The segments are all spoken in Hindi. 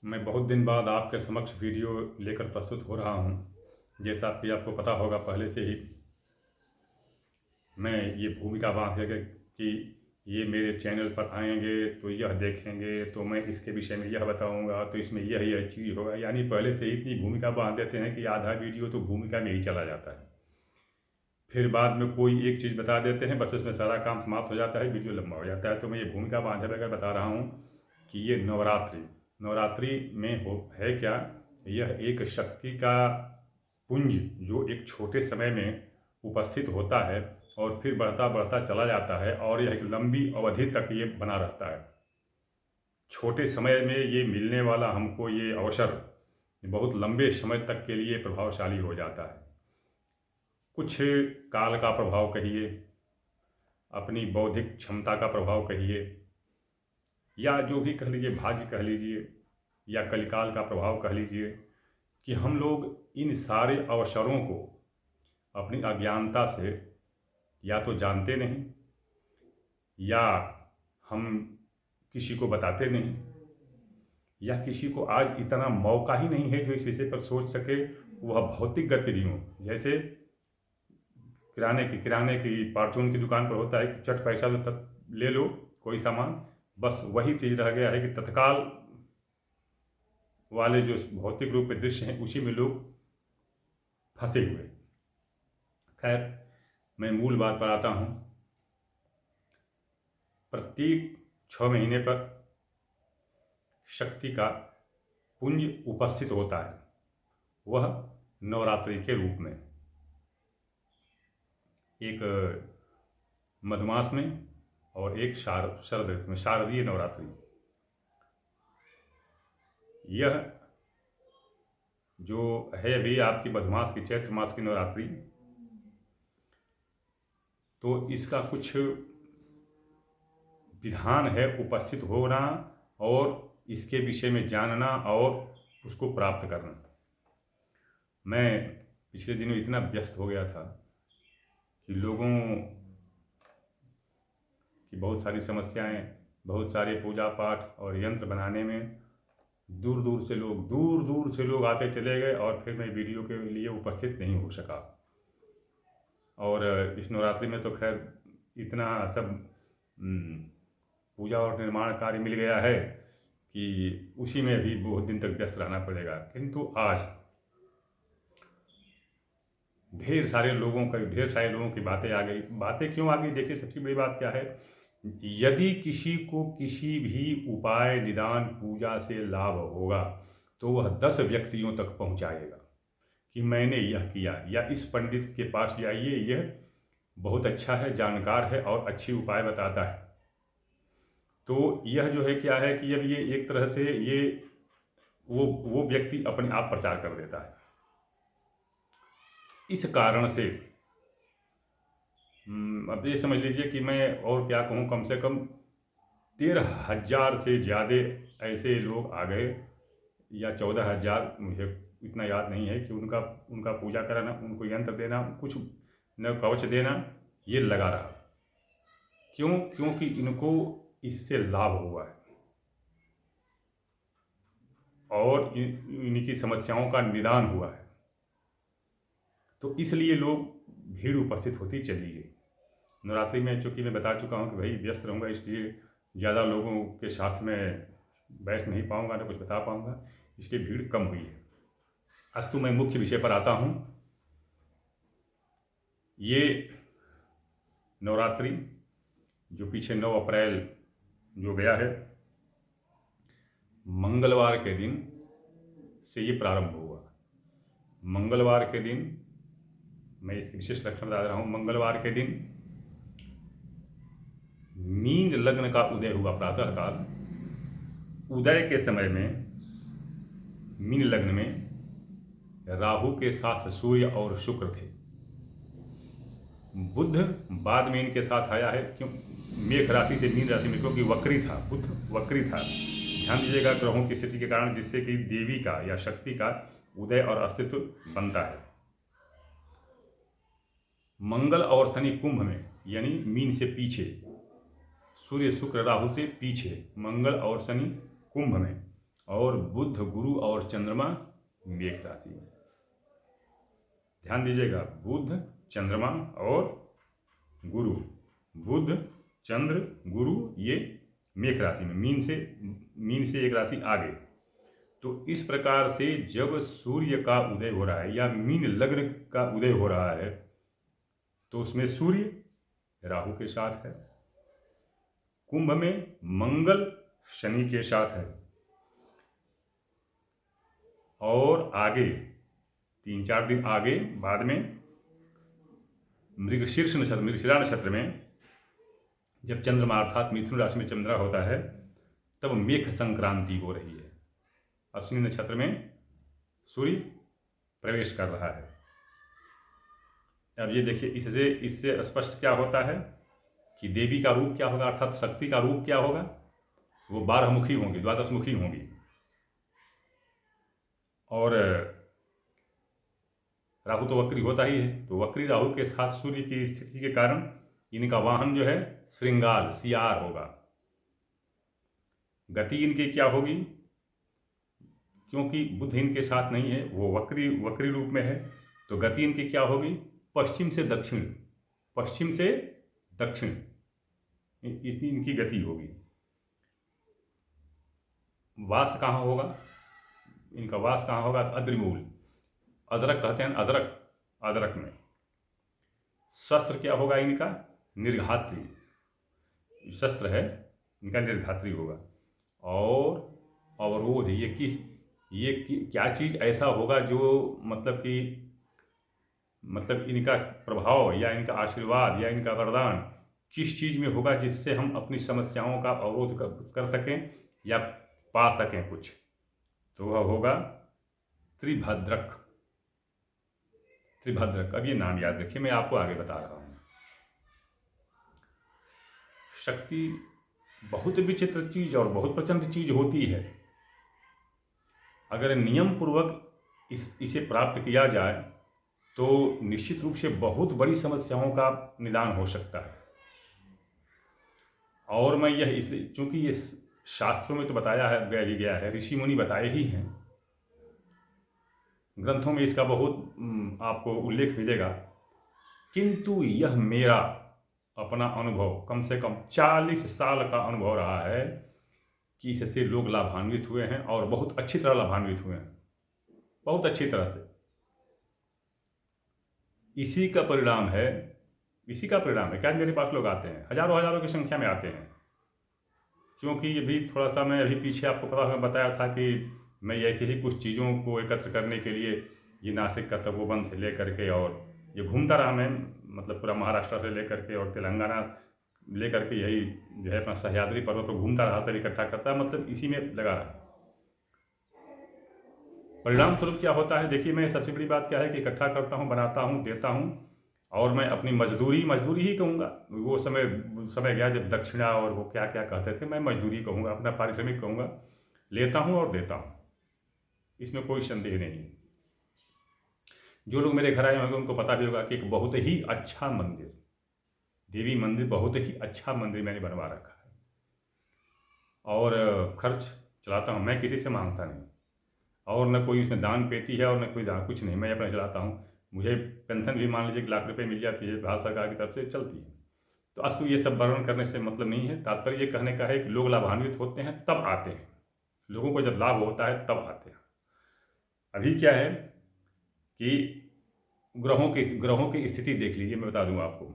मैं बहुत दिन बाद आपके समक्ष वीडियो लेकर प्रस्तुत हो रहा हूँ। जैसा कि आपको पता होगा पहले से ही मैं ये भूमिका बांध के कि ये मेरे चैनल पर आएंगे तो यह देखेंगे तो मैं इसके विषय में यह बताऊंगा तो इसमें यह चीज़ होगा, यानी पहले से ही इतनी भूमिका बांध देते हैं कि आधा वीडियो तो भूमिका में ही चला जाता है। फिर बाद में कोई एक चीज़ बता देते हैं, बस उसमें सारा काम समाप्त हो जाता है, वीडियो लंबा हो जाता है। तो मैं ये भूमिका बांधे बगैर बता रहा हूँ कि ये नवरात्रि नवरात्रि में हो है क्या। यह एक शक्ति का पुंज जो एक छोटे समय में उपस्थित होता है और फिर बढ़ता बढ़ता चला जाता है और यह एक लंबी अवधि तक ये बना रहता है। छोटे समय में ये मिलने वाला हमको ये अवसर बहुत लंबे समय तक के लिए प्रभावशाली हो जाता है। कुछ काल का प्रभाव कहिए, अपनी बौद्धिक क्षमता का प्रभाव कहिए, या जो भी कह लीजिए, भाग्य कह लीजिए, या कलिकाल का प्रभाव कह लीजिए, कि हम लोग इन सारे अवसरों को अपनी अज्ञानता से या तो जानते नहीं, या हम किसी को बताते नहीं, या किसी को आज इतना मौका ही नहीं है जो इस विषय पर सोच सके। वह भौतिक गतिविधियों जैसे किराने की परचून की दुकान पर होता है कि चट पैसा दो ले लो कोई सामान, बस वही चीज़ रह गया है कि तत्काल वाले जो भौतिक रूप के दृश्य हैं उसी में लोग फंसे हुए। खैर, मैं मूल बात पर आता हूँ। प्रत्येक 6 महीने पर शक्ति का पुंज उपस्थित होता है, वह नवरात्रि के रूप में। एक मधुमास में और एक शरद ऋतु में, शारदीय नवरात्रि। यह जो है अभी आपकी मधुमास की चैत्र मास की नवरात्रि, तो इसका कुछ विधान है उपस्थित होना और इसके विषय में जानना और उसको प्राप्त करना। मैं पिछले दिनों इतना व्यस्त हो गया था कि लोगों की बहुत सारी समस्याएं, बहुत सारे पूजा पाठ और यंत्र बनाने में दूर दूर से लोग आते चले गए और फिर मैं वीडियो के लिए उपस्थित नहीं हो सका। और इस नवरात्रि में तो खैर इतना सब पूजा और निर्माण कार्य मिल गया है कि उसी में भी बहुत दिन तक व्यस्त रहना पड़ेगा। किंतु आज ढेर सारे लोगों की बातें आ गई। बातें क्यों आ गई? देखिए, सबसे बड़ी बात क्या है, यदि किसी को किसी भी उपाय निदान पूजा से लाभ होगा तो वह 10 व्यक्तियों तक पहुंचाएगा कि मैंने यह किया, या इस पंडित के पास जाइए, यह बहुत अच्छा है, जानकार है और अच्छी उपाय बताता है। तो यह जो है क्या है कि अब ये एक तरह से ये वो व्यक्ति अपने आप प्रचार कर देता है। इस कारण से अब ये समझ लीजिए कि मैं और क्या कहूँ, कम से कम 13,000 से ज़्यादा ऐसे लोग आ गए, या 14,000, मुझे इतना याद नहीं है, कि उनका पूजा कराना, उनको यंत्र देना, कुछ न कवच देना, ये लगा रहा। क्यों? क्योंकि इनको इससे लाभ हुआ है और इनकी समस्याओं का निदान हुआ है। तो इसलिए लोग भीड़ उपस्थित होती चली गई। नवरात्रि में चूँकि मैं बता चुका हूँ कि भाई व्यस्त रहूँगा, इसलिए ज़्यादा लोगों के साथ में बैठ नहीं पाऊँगा, ना कुछ बता पाऊँगा, इसलिए भीड़ कम हुई है। अस्तु, मैं मुख्य विषय पर आता हूँ। ये नवरात्रि जो पीछे 9 अप्रैल जो गया है, मंगलवार के दिन से ये प्रारंभ हुआ। मंगलवार के दिन, मैं इसके विशेष लक्षण बता रहा हूँ। मंगलवार के दिन मीन लग्न का उदय हुआ प्रातः काल। उदय के समय में मीन लग्न में राहु के साथ सूर्य और शुक्र थे। बुध बाद में इनके साथ आया है, क्यों? मेष राशि से मीन राशि में, क्योंकि वक्री था, बुध वक्री था। ध्यान दीजिएगा ग्रहों की स्थिति के कारण, जिससे कि देवी का या शक्ति का उदय और अस्तित्व बनता है। मंगल और शनि कुंभ में, यानी मीन से पीछे, सूर्य शुक्र राहु से पीछे, मंगल और शनि कुंभ में, और बुध, गुरु और चंद्रमा मेष राशि में। ध्यान दीजिएगा, बुध, चंद्रमा और गुरु, बुध, चंद्र, गुरु, ये मेष राशि में, मीन से एक राशि आगे। तो इस प्रकार से जब सूर्य का उदय हो रहा है या मीन लग्न का उदय हो रहा है तो उसमें सूर्य राहु के साथ है, कुंभ में मंगल शनि के साथ है, और आगे 3-4 दिन आगे बाद में मृगशिरा नक्षत्र में जब चंद्रमा अर्थात मिथुन राशि में चंद्रमा होता है तब मेघ संक्रांति हो रही है। अश्विनी नक्षत्र में सूर्य प्रवेश कर रहा है। अब ये देखिए, इससे स्पष्ट क्या होता है कि देवी का रूप क्या होगा, अर्थात शक्ति का रूप क्या होगा, वो 12 मुखी होंगी, 12 मुखी होंगी। और राहु तो वक्री होता ही है, तो वक्री राहु के साथ सूर्य की स्थिति के कारण इनका वाहन जो है श्रृंगाल, सियार होगा। गति इनकी क्या होगी, क्योंकि बुध इनके साथ नहीं है, वो वक्री रूप में है, तो गति इनकी क्या होगी, पश्चिम से दक्षिण, पश्चिम से दक्षिण इसी इनकी गति होगी। वास कहाँ होगा, इनका वास कहाँ होगा, अद्रिमूल, अदरक कहते हैं, अदरक में। शस्त्र क्या होगा इनका, निर्घात्री शस्त्र है इनका, निर्घात्री होगा। और अवरोध, ये क्या चीज़ ऐसा होगा जो मतलब इनका प्रभाव या इनका आशीर्वाद या इनका वरदान किस चीज़ में होगा जिससे हम अपनी समस्याओं का अवरोध कर सकें या पा सकें कुछ, तो वह होगा त्रिभद्रक। अब ये नाम याद रखिए, मैं आपको आगे बता रहा हूँ। शक्ति बहुत विचित्र चीज और बहुत प्रचंड चीज होती है। अगर नियम पूर्वक इसे प्राप्त किया जाए तो निश्चित रूप से बहुत बड़ी समस्याओं का निदान हो सकता है। और मैं यह इसलिए, चूंकि ये शास्त्रों में तो बताया है, गया है, ऋषि मुनि बताए ही हैं, ग्रंथों में इसका बहुत आपको उल्लेख मिलेगा, किंतु यह मेरा अपना अनुभव, कम से कम 40 साल का अनुभव रहा है कि इससे लोग लाभान्वित हुए हैं और बहुत अच्छी तरह लाभान्वित हुए हैं, बहुत अच्छी तरह से। इसी का परिणाम है क्या मेरे पास लोग आते हैं, हजारों की संख्या में आते हैं। क्योंकि ये भी थोड़ा सा, मैं अभी पीछे आपको बताया था कि मैं ऐसे ही कुछ चीज़ों को एकत्र करने के लिए ये नासिक का तपोवन से लेकर के और ये घूमता रहा मैं, मतलब पूरा महाराष्ट्र से लेकर के और तेलंगाना लेकर के यही जो है अपना सह्याद्री पर्वत पर घूमता रहा, सब इकट्ठा करता, मतलब इसी में लगा रहा। परिणाम स्वरूप क्या होता है, देखिए, मैं सबसे बड़ी बात क्या है कि इकट्ठा करता हूँ, बनाता हूँ, देता हूँ, और मैं अपनी मजदूरी ही कहूँगा। वो समय गया जब दक्षिणा और वो क्या क्या कहते थे, मैं मजदूरी कहूँगा, अपना पारिश्रमिक कहूँगा, लेता हूँ और देता हूँ, इसमें कोई संदेह नहीं। जो लोग मेरे घर आए होंगे उनको पता भी होगा कि एक बहुत ही अच्छा मंदिर, देवी मंदिर, बहुत ही अच्छा मंदिर मैंने बनवा रखा है, और खर्च चलाता हूँ, मैं किसी से मांगता नहीं, और न कोई उसमें दान पेटी है और न कोई दान, कुछ नहीं, मैं अपना चलाता हूँ। मुझे पेंशन भी मान लीजिए 1 लाख रुपए मिल जाती है, भारत सरकार की तरफ से चलती है। तो अस्तु ये सब वर्णन करने से मतलब नहीं है, तात्पर्य ये कहने का है कि लोग लाभान्वित होते हैं तब आते हैं, लोगों को जब लाभ होता है तब आते हैं। अभी क्या है कि ग्रहों की स्थिति देख लीजिए, मैं बता दूं आपको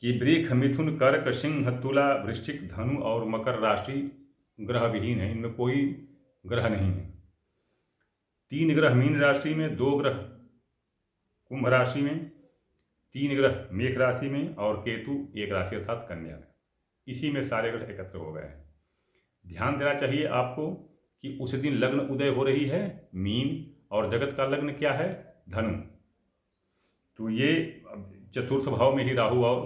कि वृष, मिथुन, कर्क, सिंह, तुला, वृश्चिक, धनु और मकर राशि ग्रह विहीन है, इनमें कोई ग्रह नहीं है। 3 ग्रह मीन राशि में, 2 ग्रह कुंभ राशि में, 3 ग्रह मेष राशि में और केतु 1 राशि अर्थात कन्या में, इसी में सारे ग्रह एकत्र हो गए हैं। ध्यान देना चाहिए आपको कि उस दिन लग्न उदय हो रही है मीन, और जगत का लग्न क्या है, धनु। तो ये चतुर्थ भाव में ही राहु और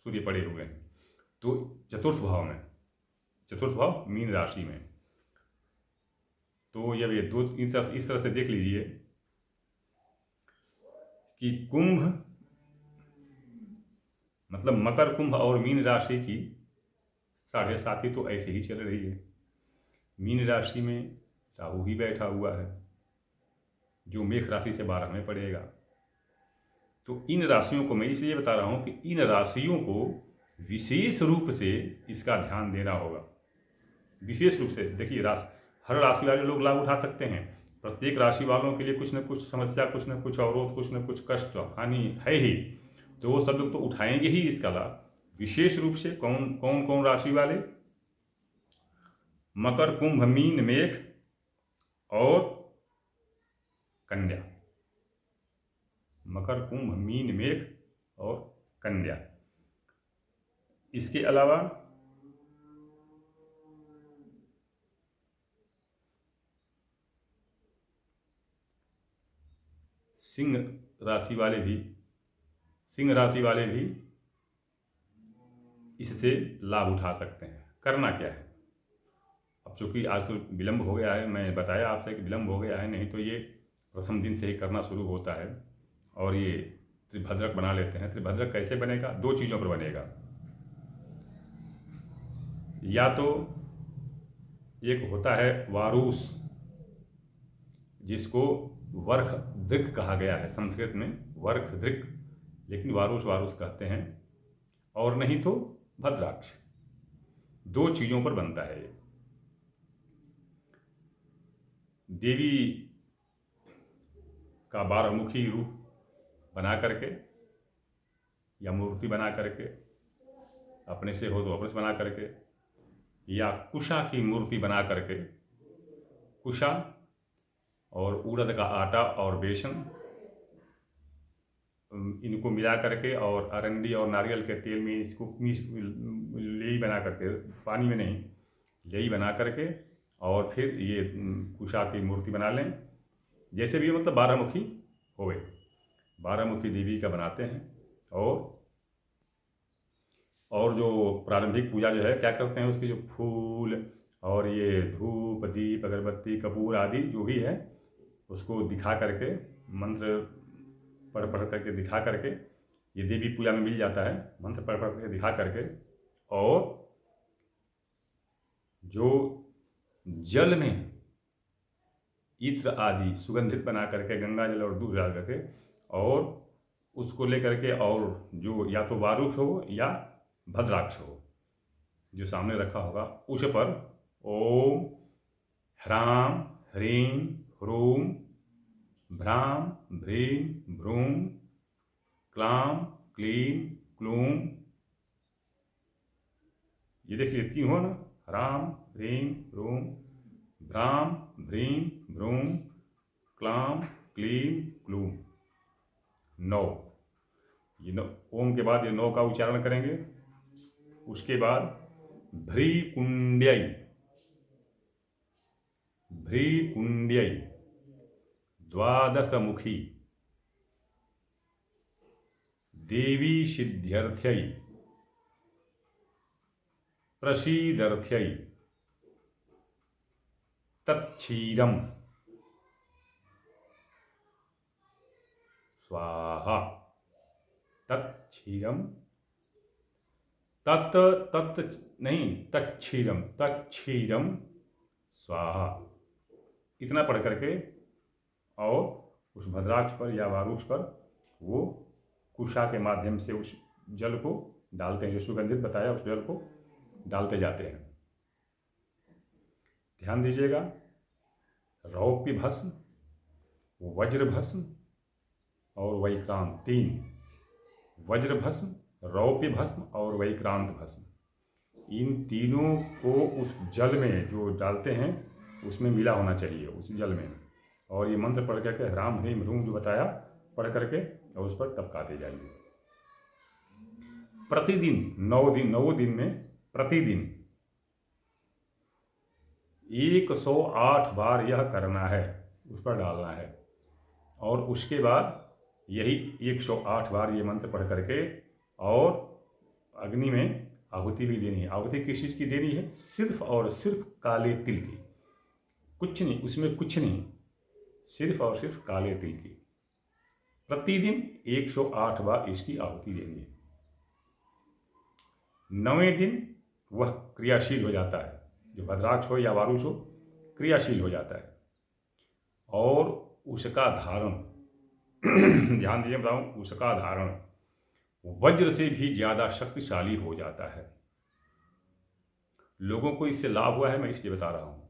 सूर्य पड़े हुए हैं, तो चतुर्थ भाव मीन राशि में। तो ये दो इस तरह से देख लीजिए कि कुंभ, मतलब मकर, कुंभ और मीन राशि की 7.5 तो ऐसे ही चल रही है। मीन राशि में राहु ही बैठा हुआ है, जो मेष राशि से 12 में पड़ेगा। तो इन राशियों को मैं इसलिए बता रहा हूँ कि इन राशियों को विशेष रूप से इसका ध्यान देना होगा। विशेष रूप से देखिए, हर राशि वाले लोग लाभ उठा सकते हैं। प्रत्येक राशि वालों के लिए कुछ न कुछ समस्या, कुछ न कुछ अवरोध, कुछ न कुछ कष्ट, हानि है ही। तो वो सब लोग तो उठाएंगे ही इसका लाभ। विशेष रूप से कौन कौन कौन राशि वाले? मकर, कुंभ, मीन, मेष और कन्या। मकर, कुंभ, मीन, मेष और कन्या। इसके अलावा सिंह राशि वाले भी इससे लाभ उठा सकते हैं। करना क्या है? अब चूंकि आज तो विलंब हो गया है, मैं बताया आपसे कि विलंब हो गया है, नहीं तो ये प्रथम दिन से ही करना शुरू होता है। और ये त्रिभद्रक बना लेते हैं। त्रिभद्रक कैसे बनेगा? 2 चीज़ों पर बनेगा। या तो एक होता है वारूस, जिसको वर्ख दृक कहा गया है, संस्कृत में वर्ख दृक, लेकिन वारूस कहते हैं। और नहीं तो भद्राक्ष। 2 चीज़ों पर बनता है ये। देवी का 12 मुखी रूप बना करके या मूर्ति बना करके, अपने से हो तो अपने से बना करके, या कुशा की मूर्ति बना करके, कुशा और उड़द का आटा और बेसन, इनको मिला करके और अरंडी और नारियल के तेल में इसको लेई बना करके, पानी में नहीं, लेई बना करके, और फिर ये कुशा की मूर्ति बना लें। जैसे भी मतलब 12 मुखी होवे, 12 मुखी देवी का बनाते हैं। और जो प्रारंभिक पूजा जो है, क्या करते हैं, उसके जो फूल और ये धूप, दीप, अगरबत्ती, कपूर आदि जो भी है, उसको दिखा करके, मंत्र पढ़ करके दिखा करके, ये देवी पूजा में मिल जाता है, मंत्र पढ़ करके दिखा करके, और जो जल में इत्र आदि सुगंधित बना करके, गंगा जल और दूध डाल करके, और उसको लेकर के, और जो या तो वारुक हो या भद्राक्ष हो, जो सामने रखा होगा, उस पर ओम ह्राम ह्रीं ह्रूम भ्राम भ्रीं भ्रूम क्लां क्लीं क्लूं, ये देख लिए 3 हो ना, ह्राम ह्रीं ह्रूम भ्राम भ्रीं भ्रूम क्लां क्लीं क्लूं। 9, ये 9 ओम के बाद ये 9 का उच्चारण करेंगे। उसके बाद भ्रीकुंड्यई, भ्रीकुंड्यई 12 मुखी देवी सिद्ध्यर्थ्यै प्रसीदर्थ्यै तच्छीरम स्वाहा। तच्छीरम, तत् तत् नहीं, तच्छीरम, तच्छीरम स्वाहा, इतना पढ़ करके, और उस भद्राक्ष पर या वारुक्ष पर वो कुशा के माध्यम से उस जल को डालते हैं, जो सुगंधित बताया, उस जल को डालते जाते हैं। ध्यान दीजिएगा, रौप्य भस्म, वज्र भस्म और वैक्रांत, 3, वज्र भस्म, रौप्य भस्म और वैक्रांत भस्म, इन तीनों को उस जल में जो डालते हैं उसमें मिला होना चाहिए, उस जल में। और ये मंत्र पढ़ करके, ह्राम ह्रीं ह्रूम जो बताया, पढ़ करके और उस पर टपकाते जाइए। प्रतिदिन 9 दिन में प्रतिदिन 108 बार यह करना है, उस पर डालना है। और उसके बाद यही 108 बार ये मंत्र पढ़ करके, और अग्नि में आहुति भी देनी है। आहुति किस चीज़ की देनी है? सिर्फ और सिर्फ काले तिल की, कुछ नहीं, उसमें कुछ नहीं, सिर्फ और सिर्फ काले तिल की। प्रतिदिन 108 बार इसकी आहुति देनी है। 9वें दिन वह क्रियाशील हो जाता है, जो भद्राक्ष हो या वारुष हो, क्रियाशील हो जाता है। और उसका धारण ध्यान दीजिए, बताऊं, उसका धारण वज्र से भी ज़्यादा शक्तिशाली हो जाता है। लोगों को इससे लाभ हुआ है, मैं इसलिए बता रहा हूँ।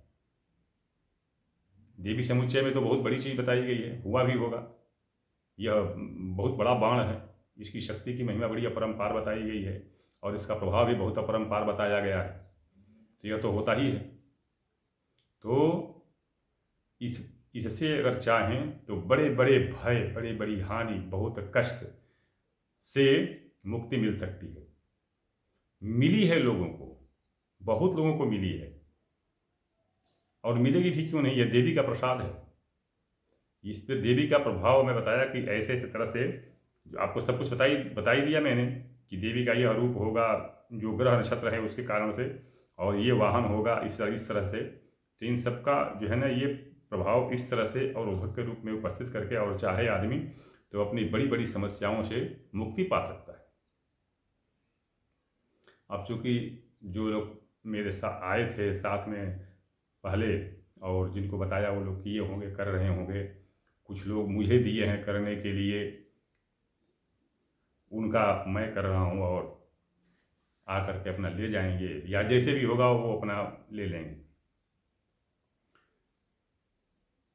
देवी समुच्चय में तो बहुत बड़ी चीज़ बताई गई है, हुआ भी होगा। यह बहुत बड़ा बाण है, इसकी शक्ति की महिमा बड़ी अपरंपार बताई गई है और इसका प्रभाव भी बहुत अपरंपार बताया गया है। तो यह तो होता ही है। तो इससे अगर चाहें तो बड़े बड़े भय, बड़ी बड़ी हानि, बहुत कष्ट से मुक्ति मिल सकती है। मिली है लोगों को, बहुत लोगों को मिली है और मिलेगी भी, क्यों नहीं। यह देवी का प्रसाद है। इस पे देवी का प्रभाव मैं बताया कि ऐसे ऐसे तरह से आपको सब कुछ बता ही दिया मैंने कि देवी का यह रूप होगा, जो ग्रह नक्षत्र है उसके कारण से, और ये वाहन होगा इस तरह से। तो इन सब का जो है ना, ये प्रभाव इस तरह से अवरोधक के रूप में उपस्थित करके, और चाहे आदमी तो अपनी बड़ी बड़ी समस्याओं से मुक्ति पा सकता है। अब चूँकि जो लोग मेरे साथ आए थे साथ में पहले, और जिनको बताया वो लोग किए होंगे, कर रहे होंगे, कुछ लोग मुझे दिए हैं करने के लिए, उनका मैं कर रहा हूँ, और आकर के अपना ले जाएंगे, या जैसे भी होगा वो अपना ले लेंगे।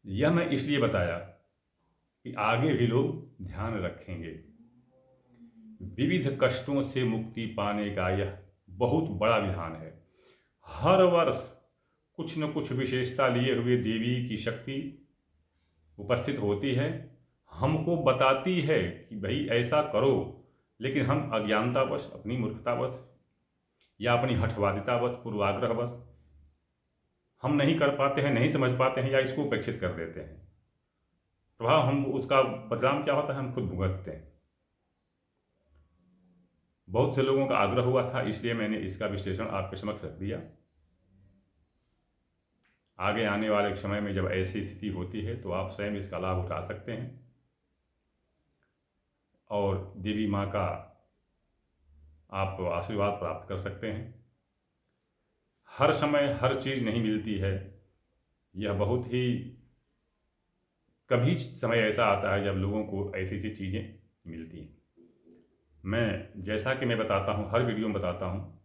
यह मैं इसलिए बताया कि आगे भी लोग ध्यान रखेंगे। विविध कष्टों से मुक्ति पाने का यह बहुत बड़ा विधान है। हर वर्ष कुछ न कुछ विशेषता लिए हुए देवी की शक्ति उपस्थित होती है, हमको बताती है कि भाई ऐसा करो, लेकिन हम अज्ञानतावश, अपनी मूर्खतावश या अपनी हठवादितावश, पूर्वाग्रहवश हम नहीं कर पाते हैं, नहीं समझ पाते हैं, या इसको उपेक्षित कर देते हैं। प्रभाव हम उसका परिणाम क्या होता है, हम खुद भुगतते हैं। बहुत से लोगों का आग्रह हुआ था, इसलिए मैंने इसका विश्लेषण आपके समक्ष रख दिया। आगे आने वाले समय में जब ऐसी स्थिति होती है तो आप स्वयं इसका लाभ उठा सकते हैं और देवी माँ का आप आशीर्वाद प्राप्त कर सकते हैं। हर समय हर चीज़ नहीं मिलती है, यह बहुत ही कभी समय ऐसा आता है जब लोगों को ऐसी ऐसी चीज़ें मिलती हैं। मैं जैसा कि मैं बताता हूँ, हर वीडियो में बताता हूँ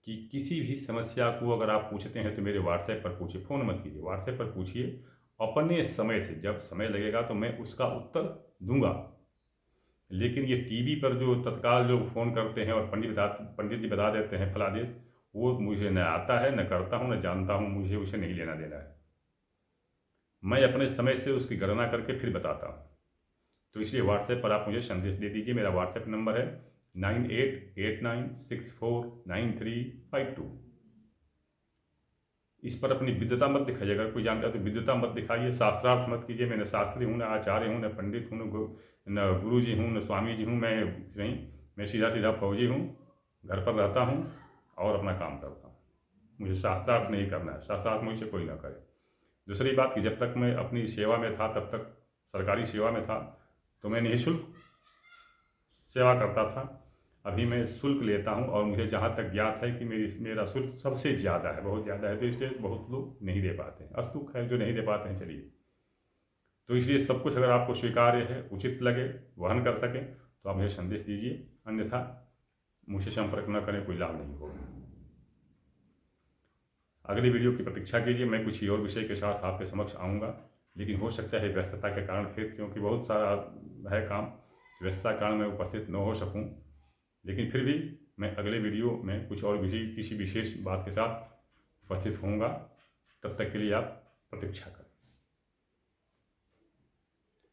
कि किसी भी समस्या को अगर आप पूछते हैं तो मेरे व्हाट्सएप पर पूछिए, फ़ोन मत कीजिए, व्हाट्सएप पर पूछिए। अपने समय से, जब समय लगेगा तो मैं उसका उत्तर दूंगा। लेकिन ये टीवी पर जो तत्काल जो फ़ोन करते हैं और पंडित जी बता देते हैं फला देश, वो मुझे न आता है, न करता हूँ, न जानता हूँ, मुझे उसे नहीं लेना देना है। मैं अपने समय से उसकी गणना करके फिर बताता हूँ। तो इसलिए व्हाट्सएप पर आप मुझे संदेश दे दीजिए। मेरा व्हाट्सएप नंबर है 9889649352। इस पर अपनी विद्वता मत दिखाइए। अगर कोई जानता है तो विद्वता मत दिखाइए, शास्त्रार्थ मत कीजिए। मैं न शास्त्री हूँ, न आचार्य हूँ, न पंडित हूँ, न गुरु जी हूँ, न स्वामी जी हूँ। मैं नहीं, मैं सीधा सीधा फौजी हूँ, घर पर रहता हूँ और अपना काम करता हूँ। मुझे शास्त्रार्थ नहीं करना है, शास्त्रार्थ मुझसे कोई ना करे। दूसरी बात कि जब तक मैं अपनी सेवा में था, तब तक सरकारी सेवा में था, तो मैं निःशुल्क सेवा करता था। अभी मैं शुल्क लेता हूँ और मुझे जहाँ तक ज्ञात है कि मेरा शुल्क सबसे ज़्यादा है, बहुत ज़्यादा है। तो इसलिए बहुत लोग नहीं दे पाते हैं, अस्तुक है जो नहीं दे पाते हैं। चलिए, तो इसलिए सब कुछ अगर आपको स्वीकार्य है, उचित लगे, वहन कर सकें, तो आप मुझे संदेश दीजिए, अन्यथा मुझसे संपर्क न करें, कोई लाभ नहीं होगा। अगली वीडियो की प्रतीक्षा कीजिए, मैं कुछ ही और विषय के साथ आपके समक्ष आऊँगा। लेकिन हो सकता है व्यस्तता के कारण, फिर क्योंकि बहुत सारा है काम, व्यस्तता के कारण मैं उपस्थित न हो सकूँ। लेकिन फिर भी मैं अगले वीडियो में कुछ और किसी विशेष बात के साथ उपस्थित होऊंगा। तब तक के लिए आप प्रतीक्षा करें।